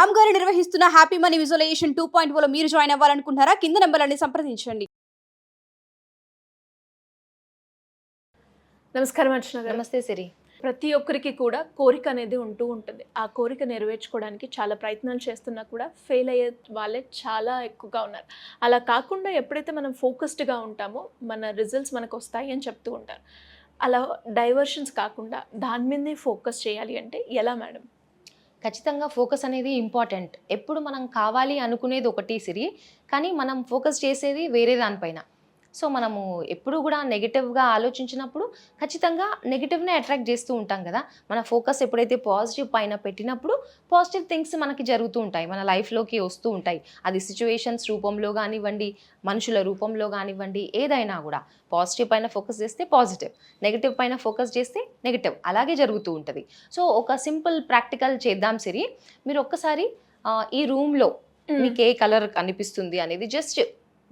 రామ్ గారు నిర్వహిస్తున్న happy money visualisation 2.0 లో మీరు జాయిన్ అవ్వాలనుకుంటున్నారా? కింద నంబర్లని సంప్రదించండి. నమస్కారం అర్చన గారు. నమస్తే సిరి. ప్రతి ఒక్కరికి కూడా కోరిక అనేది ఉంటూ ఉంటుంది. ఆ కోరిక నెరవేర్చుకోవడానికి చాలా ప్రయత్నాలు చేస్తున్నా కూడా ఫెయిల్ అయ్యే వాళ్ళే చాలా ఎక్కువగా ఉన్నారు. అలా కాకుండా ఎప్పుడైతే మనం ఫోకస్డ్గా ఉంటామో మన రిజల్ట్స్ మనకు వస్తాయి అని చెప్తూ ఉంటారు. అలా డైవర్షన్స్ కాకుండా దాని మీదే ఫోకస్ చేయాలి అంటే ఎలా మేడం? ఖచ్చితంగా ఫోకస్ అనేది ఇంపార్టెంట్. ఎప్పుడు మనం కావాలి అనుకునేది ఒకటి సిరి, కానీ మనం ఫోకస్ చేసేది వేరే దానిపైన. సో మనము ఎప్పుడు కూడా నెగిటివ్గా ఆలోచించినప్పుడు ఖచ్చితంగా నెగిటివ్నే అట్రాక్ట్ చేస్తూ ఉంటాం కదా. మన ఫోకస్ ఎప్పుడైతే పాజిటివ్ పైన పెట్టినప్పుడు పాజిటివ్ థింగ్స్ మనకి జరుగుతూ ఉంటాయి, మన లైఫ్లోకి వస్తూ ఉంటాయి. అది సిచ్యువేషన్స్ రూపంలో కానివ్వండి, మనుషుల రూపంలో కానివ్వండి, ఏదైనా కూడా పాజిటివ్ పైన ఫోకస్ చేస్తే పాజిటివ్, నెగిటివ్ పైన ఫోకస్ చేస్తే నెగిటివ్, అలాగే జరుగుతూ ఉంటుంది. సో ఒక సింపుల్ ప్రాక్టికల్ చేద్దాం సిరి. మీరు ఒక్కసారి ఈ రూమ్లో మీకు ఏ కలర్ కనిపిస్తుంది అనేది జస్ట్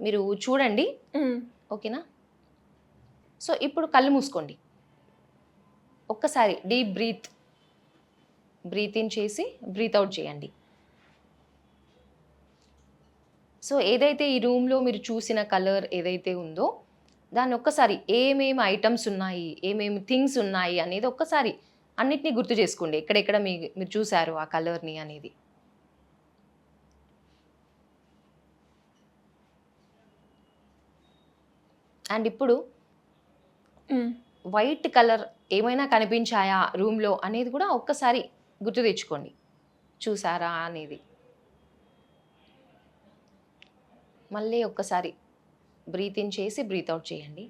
మీరు చూడండి, ఓకేనా? సో ఇప్పుడు కళ్ళు మూసుకోండి. ఒక్కసారి డీప్ బ్రీత్ ఇన్ చేసి బ్రీత్ అవుట్ చేయండి. సో ఏదైతే ఈ రూమ్లో మీరు చూసిన కలర్ ఏదైతే ఉందో దాన్ని ఒక్కసారి ఏమేమి ఐటమ్స్ ఉన్నాయి, ఏమేమి థింగ్స్ ఉన్నాయి అనేది ఒక్కసారి అన్నిటినీ గుర్తు చేసుకోండి. ఎక్కడెక్కడ మీరు చూసారు ఆ కలర్ని అనేది. అండ్ ఇప్పుడు వైట్ కలర్ ఏమైనా కనిపించాయా రూమ్లో అనేది కూడా ఒక్కసారి గుర్తు తెచ్చుకోండి, చూసారా అనేది. మళ్ళీ ఒక్కసారి బ్రీత్ ఇన్ చేసి బ్రీత్ అవుట్ చేయండి.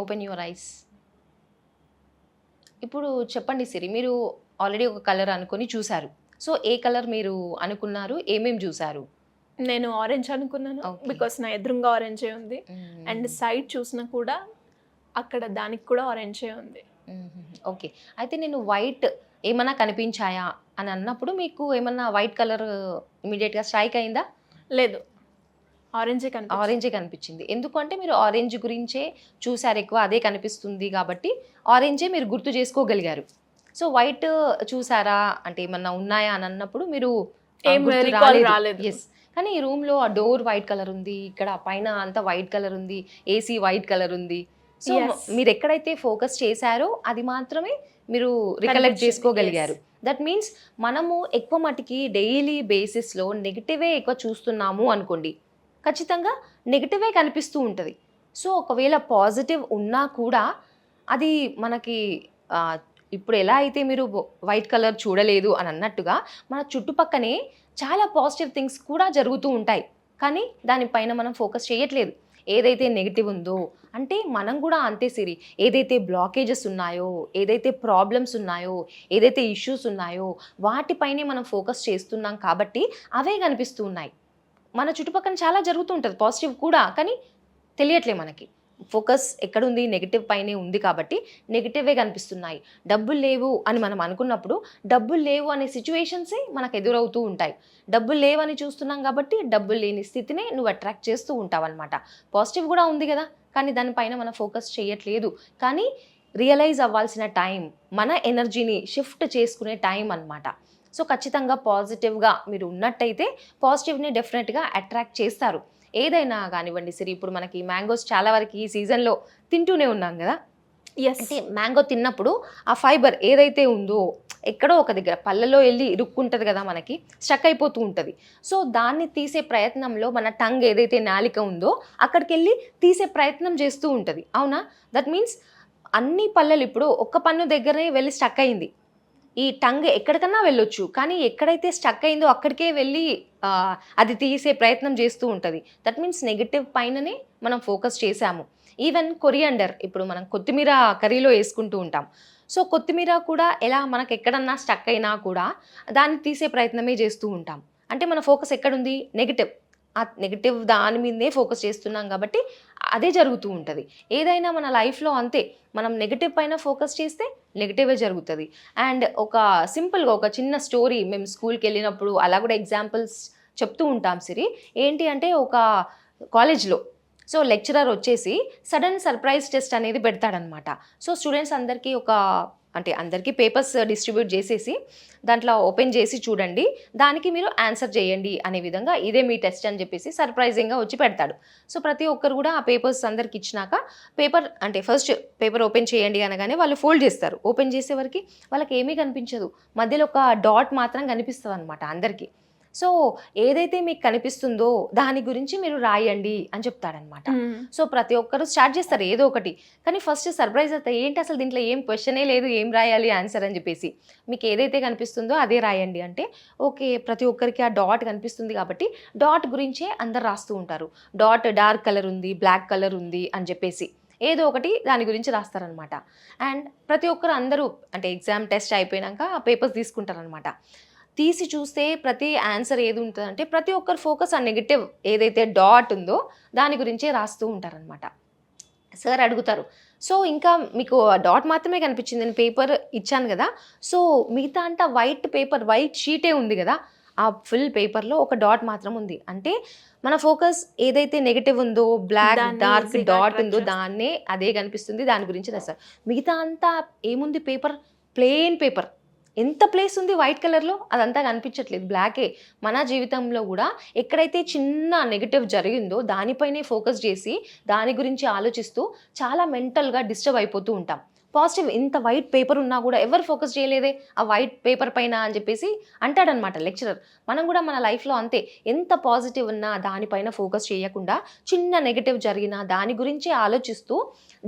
Open your eyes. ఇప్పుడు చెప్పండి సిరి, మీరు ఆల్రెడీ ఒక కలర్ అనుకొని చూసారు. సో ఏ కలర్ మీరు అనుకున్నారు, ఏమేమి చూసారు? నేను ఆరెంజ్ అనుకున్నాను, బికాస్ నా ఎదురుగా ఆరెంజే ఉంది. అండ్ సైడ్ చూసినా కూడా అక్కడ దానికి కూడా ఆరెంజే ఉంది. ఓకే, అయితే నేను వైట్ ఏమన్నా కనిపించాయా అని అన్నప్పుడు మీకు ఏమన్నా వైట్ కలర్ ఇమీడియట్గా స్ట్రైక్ అయిందా? లేదు, ఆరెంజే కనిపించింది. ఎందుకంటే మీరు ఆరెంజ్ గురించే చూసారు ఎక్కువ, అదే కనిపిస్తుంది కాబట్టి ఆరెంజే మీరు గుర్తు చేసుకోగలిగారు. సో వైట్ చూసారా అంటే ఏమన్నా ఉన్నాయా అని అన్నప్పుడు మీరు రాలేదు. ఎస్, కానీ ఈ రూమ్లో ఆ డోర్ వైట్ కలర్ ఉంది, ఇక్కడ పైన అంతా వైట్ కలర్ ఉంది, ఏసీ వైట్ కలర్ ఉంది. సో మీరు ఎక్కడైతే ఫోకస్ చేశారో అది మాత్రమే మీరు రికలెక్ట్ చేసుకోగలిగారు. దట్ మీన్స్ మనము ఎక్కువ మటుకి డైలీ బేసిస్లో నెగిటివే ఎక్కువ చూస్తున్నాము అనుకోండి, ఖచ్చితంగా నెగిటివే కనిపిస్తూ ఉంటుంది. సో ఒకవేళ పాజిటివ్ ఉన్నా కూడా అది మనకి ఇప్పుడు ఎలా అయితే మీరు వైట్ కలర్ చూడలేదు అని అన్నట్టుగా మన చుట్టుపక్కనే చాలా పాజిటివ్ థింగ్స్ కూడా జరుగుతూ ఉంటాయి, కానీ దానిపైన మనం ఫోకస్ చేయట్లేదు. ఏదైతే నెగిటివ్ ఉందో అంటే మనం కూడా అంతే సిరి, ఏదైతే బ్లాకేజెస్ ఉన్నాయో, ఏదైతే ప్రాబ్లమ్స్ ఉన్నాయో, ఏదైతే ఇష్యూస్ ఉన్నాయో వాటిపైనే మనం ఫోకస్ చేస్తున్నాం కాబట్టి అవే కనిపిస్తూ ఉన్నాయి. మన చుట్టుపక్కల చాలా జరుగుతూ ఉంటుంది పాజిటివ్ కూడా, కానీ తెలియట్లే మనకి. ఫోకస్ ఎక్కడుంది, నెగిటివ్ పైనే ఉంది కాబట్టి నెగిటివే కనిపిస్తున్నాయి. డబ్బులు లేవు అని మనం అనుకున్నప్పుడు డబ్బులు లేవు అనే సిచ్యువేషన్సే మనకు ఎదురవుతూ ఉంటాయి. డబ్బులు లేవని చూస్తున్నాం కాబట్టి డబ్బులు లేని స్థితినే నువ్వు అట్రాక్ట్ చేస్తూ ఉంటావు అనమాట. పాజిటివ్ కూడా ఉంది కదా, కానీ దానిపైన మనం ఫోకస్ చేయట్లేదు. కానీ రియలైజ్ అవ్వాల్సిన టైం, మన ఎనర్జీని షిఫ్ట్ చేసుకునే టైం అనమాట. సో ఖచ్చితంగా పాజిటివ్గా మీరు ఉన్నట్టయితే పాజిటివ్ని డెఫినెట్గా అట్రాక్ట్ చేస్తారు. ఏదైనా కానివ్వండి సరే, ఇప్పుడు మనకి మ్యాంగోస్ చాలా వరకు ఈ సీజన్లో తింటూనే ఉన్నాం కదా. అంటే మ్యాంగో తిన్నప్పుడు ఆ ఫైబర్ ఏదైతే ఉందో ఎక్కడో ఒక దగ్గర పళ్ళలో వెళ్ళి ఇరుక్కుంటుంది కదా, మనకి స్టక్ అయిపోతూ ఉంటుంది. సో దాన్ని తీసే ప్రయత్నంలో మన టంగ్ ఏదైతే నాలిక ఉందో అక్కడికి వెళ్ళి తీసే ప్రయత్నం చేస్తూ ఉంటుంది, అవునా? దట్ మీన్స్ అన్ని పళ్ళలు ఇప్పుడు ఒక్క పన్ను దగ్గరే వెళ్ళి స్టక్ అయింది. ఈ టంగ్ ఎక్కడికన్నా వెళ్ళొచ్చు, కానీ ఎక్కడైతే స్టక్ అయిందో అక్కడికే వెళ్ళి అది తీసే ప్రయత్నం చేస్తూ ఉంటుంది. దట్ మీన్స్ నెగిటివ్ పైననే మనం ఫోకస్ చేసాము. ఈవెన్ కొరియాండర్, ఇప్పుడు మనం కొత్తిమీర కర్రీలో వేసుకుంటూ ఉంటాం. సో కొత్తిమీర కూడా ఎలా మనకు ఎక్కడన్నా స్టక్ అయినా కూడా దాన్ని తీసే ప్రయత్నమే చేస్తూ ఉంటాం. అంటే మన ఫోకస్ ఎక్కడుంది, నెగిటివ్. ఆ నెగిటివ్ దాని మీదనే ఫోకస్ చేస్తున్నాం కాబట్టి అదే జరుగుతూ ఉంటుంది. ఏదైనా మన లైఫ్లో అంతే, మనం నెగిటివ్ పైన ఫోకస్ చేస్తే నెగిటివే జరుగుతుంది. అండ్ ఒక సింపుల్గా ఒక చిన్న స్టోరీ, మేము స్కూల్కి వెళ్ళినప్పుడు అలా కూడా ఎగ్జాంపుల్స్ చెప్తూ ఉంటాం సిరి. ఏంటి అంటే ఒక కాలేజ్లో సో లెక్చరర్ వచ్చేసి సడన్ సర్ప్రైజ్ టెస్ట్ అనేది పెడతాడనమాట. సో స్టూడెంట్స్ అందరికీ ఒక అంటే అందరికీ పేపర్స్ డిస్ట్రిబ్యూట్ చేసేసి దాంట్లో ఓపెన్ చేసి చూడండి, దానికి మీరు ఆన్సర్ చేయండి అనే విధంగా ఇదే మీ టెస్ట్ అని చెప్పేసి సర్ప్రైజింగ్గా వచ్చి పెడతాడు. సో ప్రతి ఒక్కరు కూడా ఆ పేపర్స్ అందరికి ఇచ్చినాక ఫస్ట్ పేపర్ ఓపెన్ చేయండి అనగానే వాళ్ళు ఫోల్డ్ చేస్తారు. ఓపెన్ చేసే వరకు వాళ్ళకి ఏమీ కనిపించదు, మధ్యలో ఒక డాట్ మాత్రం కనిపిస్తుంది అనమాట అందరికీ. సో ఏదైతే మీకు కనిపిస్తుందో దాని గురించి మీరు రాయండి అని చెప్తాడనమాట. సో ప్రతి ఒక్కరు స్టార్ట్ చేస్తారు ఏదో ఒకటి, కానీ ఫస్ట్ సర్ప్రైజ్ అవుతాయి, ఏంటి అసలు దీంట్లో ఏం క్వశ్చనే లేదు, ఏం రాయాలి ఆన్సర్ అని చెప్పేసి. మీకు ఏదైతే కనిపిస్తుందో అదే రాయండి అంటే ఓకే, ప్రతి ఒక్కరికి ఆ డాట్ కనిపిస్తుంది కాబట్టి డాట్ గురించే అందరు రాస్తూ ఉంటారు. డాట్ డార్క్ కలర్ ఉంది, బ్లాక్ కలర్ ఉంది అని చెప్పేసి ఏదో ఒకటి దాని గురించి రాస్తారనమాట. అండ్ ప్రతి ఒక్కరు అందరూ అంటే ఎగ్జామ్ టెస్ట్ అయిపోయాక ఆ పేపర్స్ తీసుకుంటారనమాట. తీసి చూస్తే ప్రతి ఆన్సర్ ఏది ఉంటుందంటే ప్రతి ఒక్కరు ఫోకస్ ఆ నెగిటివ్ ఏదైతే డాట్ ఉందో దాని గురించే రాస్తూ ఉంటారనమాట. సార్ అడుగుతారు, సో ఇంకా మీకు డాట్ మాత్రమే కనిపించింది, నేను పేపర్ ఇచ్చాను కదా, సో మిగతా అంతా వైట్ షీటే ఉంది కదా, ఆ ఫుల్ పేపర్లో ఒక డాట్ మాత్రం ఉంది అంటే మన ఫోకస్ ఏదైతే నెగిటివ్ ఉందో, బ్లాక్ డార్క్ డాట్ ఉందో దాన్నే అదే కనిపిస్తుంది, దాని గురించి రాస్తారు. మిగతా అంతా ఏముంది, పేపర్ ప్లెయిన్ పేపర్, ఎంత ప్లేస్ ఉంది వైట్ కలర్లో అదంతా కనిపించట్లేదు, బ్లాకే. మన జీవితంలో కూడా ఎక్కడైతే చిన్న నెగిటివ్ జరిగిందో దానిపైనే ఫోకస్ చేసి దాని గురించి ఆలోచిస్తూ చాలా మెంటల్గా డిస్టర్బ్ అయిపోతూ ఉంటాం. పాజిటివ్ ఇంత వైట్ పేపర్ ఉన్నా కూడా ఎవరు ఫోకస్ చేయలేదే ఆ వైట్ పేపర్ పైన అని చెప్పేసి అంటాడనమాట లెక్చరర్. మనం కూడా మన లైఫ్లో అంతే, ఎంత పాజిటివ్ ఉన్నా దానిపైన ఫోకస్ చేయకుండా చిన్న నెగిటివ్ జరిగినా దాని గురించి ఆలోచిస్తూ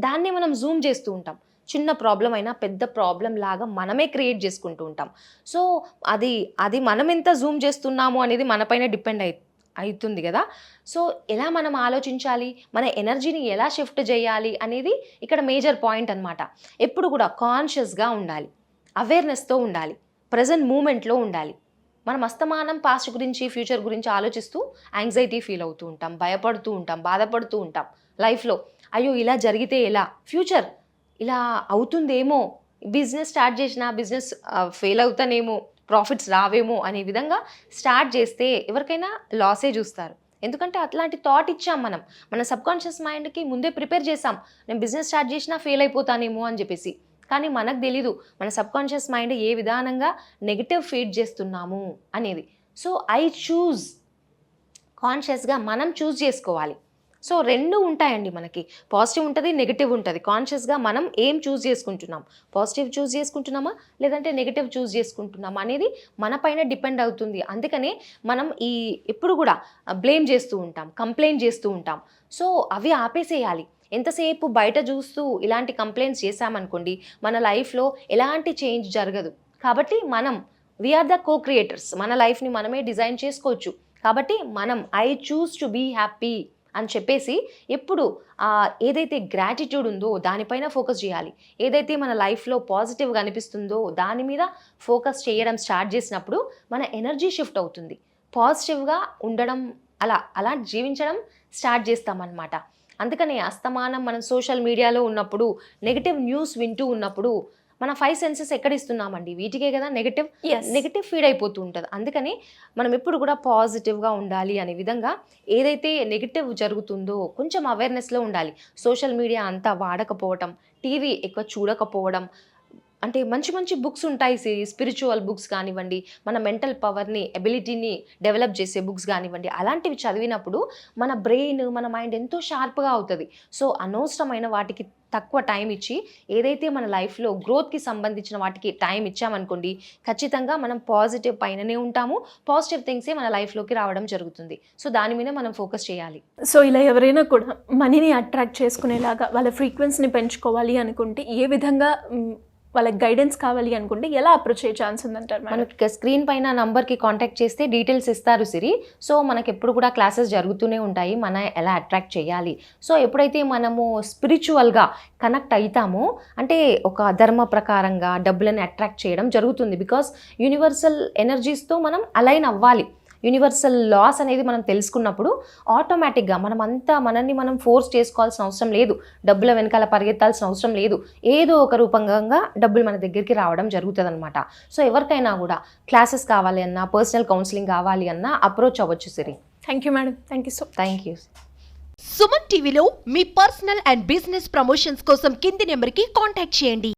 దాన్ని మనం జూమ్ చేస్తూ ఉంటాం. చిన్న ప్రాబ్లం అయినా పెద్ద ప్రాబ్లం లాగా మనమే క్రియేట్ చేసుకుంటూ ఉంటాం. సో అది మనం ఎంత జూమ్ చేస్తున్నాము అనేది మనపైన డిపెండ్ అవుతుంది కదా. సో ఎలా మనం ఆలోచించాలి, మన ఎనర్జీని ఎలా షిఫ్ట్ చేయాలి అనేది ఇక్కడ మేజర్ పాయింట్ అనమాట. ఎప్పుడు కూడా కాన్షియస్గా ఉండాలి, అవేర్నెస్తో ఉండాలి, ప్రజెంట్ మూమెంట్లో ఉండాలి. మనం అస్తమానం పాస్ట్ గురించి ఫ్యూచర్ గురించి ఆలోచిస్తూ యాంగ్జైటీ ఫీల్ అవుతూ ఉంటాం, భయపడుతూ ఉంటాం, బాధపడుతూ ఉంటాం లైఫ్లో. అయ్యో ఇలా జరిగితే ఎలా, ఫ్యూచర్ ఇలా అవుతుందేమో, బిజినెస్ స్టార్ట్ చేసినా బిజినెస్ ఫెయిల్ అవుతానేమో, ప్రాఫిట్స్ రావేమో అనే విధంగా స్టార్ట్ చేస్తే ఎవరికైనా లాసే చూస్తారు. ఎందుకంటే అట్లాంటి థాట్ ఇచ్చాం మనం, మన సబ్కాన్షియస్ మైండ్కి ముందే ప్రిపేర్ చేసాం, నేను బిజినెస్ స్టార్ట్ చేసినా ఫెయిల్ అయిపోతానేమో అని చెప్పేసి. కానీ మనకు తెలీదు మన సబ్కాన్షియస్ మైండ్ ఏ విధానంగా నెగిటివ్ ఫీడ్ చేస్తున్నాము అనేది. సో కాన్షియస్గా మనం చూస్ చేసుకోవాలి. సో రెండు ఉంటాయండి మనకి, పాజిటివ్ ఉంటుంది, నెగిటివ్ ఉంటుంది. కాన్షియస్గా మనం ఏం చూస్ చేసుకుంటున్నాం, పాజిటివ్ చూస్ చేసుకుంటున్నామా లేదంటే నెగిటివ్ చూస్ చేసుకుంటున్నామా అనేది మన పైన డిపెండ్ అవుతుంది. అందుకనే మనం ఎప్పుడు కూడా బ్లేమ్ చేస్తూ ఉంటాం, కంప్లైంట్ చేస్తూ ఉంటాం. సో అవి ఆపేసేయాలి. ఎంతసేపు బయట చూస్తూ ఇలాంటి కంప్లైంట్స్ చేసామనుకోండి మన లైఫ్లో ఎలాంటి చేంజ్ జరగదు. కాబట్టి వీఆర్ ద కో క్రియేటర్స్, మన లైఫ్ని మనమే డిజైన్ చేసుకోవచ్చు. కాబట్టి I choose to be happy అని చెప్పేసి ఎప్పుడు ఏదైతే గ్రాటిట్యూడ్ ఉందో దానిపైన ఫోకస్ చేయాలి. ఏదైతే మన లైఫ్లో పాజిటివ్గా అనిపిస్తుందో దాని మీద ఫోకస్ చేయడం స్టార్ట్ చేసినప్పుడు మన ఎనర్జీ షిఫ్ట్ అవుతుంది. పాజిటివ్గా ఉండడం, అలా జీవించడం స్టార్ట్ చేస్తామన్నమాట. అందుకనే అస్తమానం మనం సోషల్ మీడియాలో ఉన్నప్పుడు, నెగిటివ్ న్యూస్ వింటూ ఉన్నప్పుడు మన 5 సెన్సెస్ ఎక్కడ ఇస్తున్నామండి, వీటికే కదా నెగిటివ్ ఫీడ్ అయిపోతూ ఉంటుంది. అందుకని మనం ఎప్పుడు కూడా పాజిటివ్గా ఉండాలి అనే విధంగా ఏదైతే నెగిటివ్ జరుగుతుందో కొంచెం అవేర్నెస్లో ఉండాలి. సోషల్ మీడియా అంతా వాడకపోవడం, టీవీ ఎక్కువ చూడకపోవడం, అంటే మంచి బుక్స్ ఉంటాయి, స్పిరిచువల్ బుక్స్ కానివ్వండి, మన మెంటల్ పవర్ని, ఎబిలిటీని డెవలప్ చేసే బుక్స్ కానివ్వండి, అలాంటివి చదివినప్పుడు మన బ్రెయిన్, మన మైండ్ ఎంతో షార్ప్గా అవుతుంది. సో అనవసరమైన వాటికి తక్కువ టైం ఇచ్చి ఏదైతే మన లైఫ్లో గ్రోత్కి సంబంధించిన వాటికి టైం ఇచ్చామనుకోండి, ఖచ్చితంగా మనం పాజిటివ్ పైననే ఉంటాము, పాజిటివ్ థింగ్సే మన లైఫ్లోకి రావడం జరుగుతుంది. సో దాని మీద మనం ఫోకస్ చేయాలి. సో ఇలా ఎవరైనా కూడా మనీని అట్రాక్ట్ చేసుకునేలాగా వాళ్ళ ఫ్రీక్వెన్సీని పెంచుకోవాలి అనుకుంటే ఏ విధంగా వాళ్ళకి గైడెన్స్ కావాలి అనుకుంటే ఎలా అప్రోచ్ అయ్యే ఛాన్స్ ఉందంటారు? మనకి స్క్రీన్ పైన నంబర్కి కాంటాక్ట్ చేస్తే డీటెయిల్స్ ఇస్తారు సిరి. సో మనకి ఎప్పుడు కూడా క్లాసెస్ జరుగుతూనే ఉంటాయి, మన ఎలా అట్రాక్ట్ చేయాలి. సో ఎప్పుడైతే మనము స్పిరిచువల్గా కనెక్ట్ అవుతామో అంటే ఒక ధర్మ ప్రకారంగా డబ్బులను అట్రాక్ట్ చేయడం జరుగుతుంది. బికాస్ యూనివర్సల్ ఎనర్జీస్తో మనం అలైన్ అవ్వాలి. యూనివర్సల్ లాస్ అనేది మనం తెలుసుకున్నప్పుడు ఆటోమేటిక్గా మనల్ని మనం ఫోర్స్ చేసుకోవాల్సిన అవసరం లేదు, డబ్బుల వెనకాల పరిగెత్తాల్సిన అవసరం లేదు. ఏదో ఒక రూపంగా డబ్బులు మన దగ్గరికి రావడం జరుగుతుంది అనమాట. సో ఎవరికైనా కూడా క్లాసెస్ కావాలి అన్నా, పర్సనల్ కౌన్సిలింగ్ కావాలి అన్నా అప్రోచ్ అవ్వచ్చు సిరి. Thank you madam. Thank you. Suman టీవీలో మీ పర్సనల్ అండ్ బిజినెస్ ప్రమోషన్స్ కోసం కింది నెంబర్కి కాంటాక్ట్ చేయండి.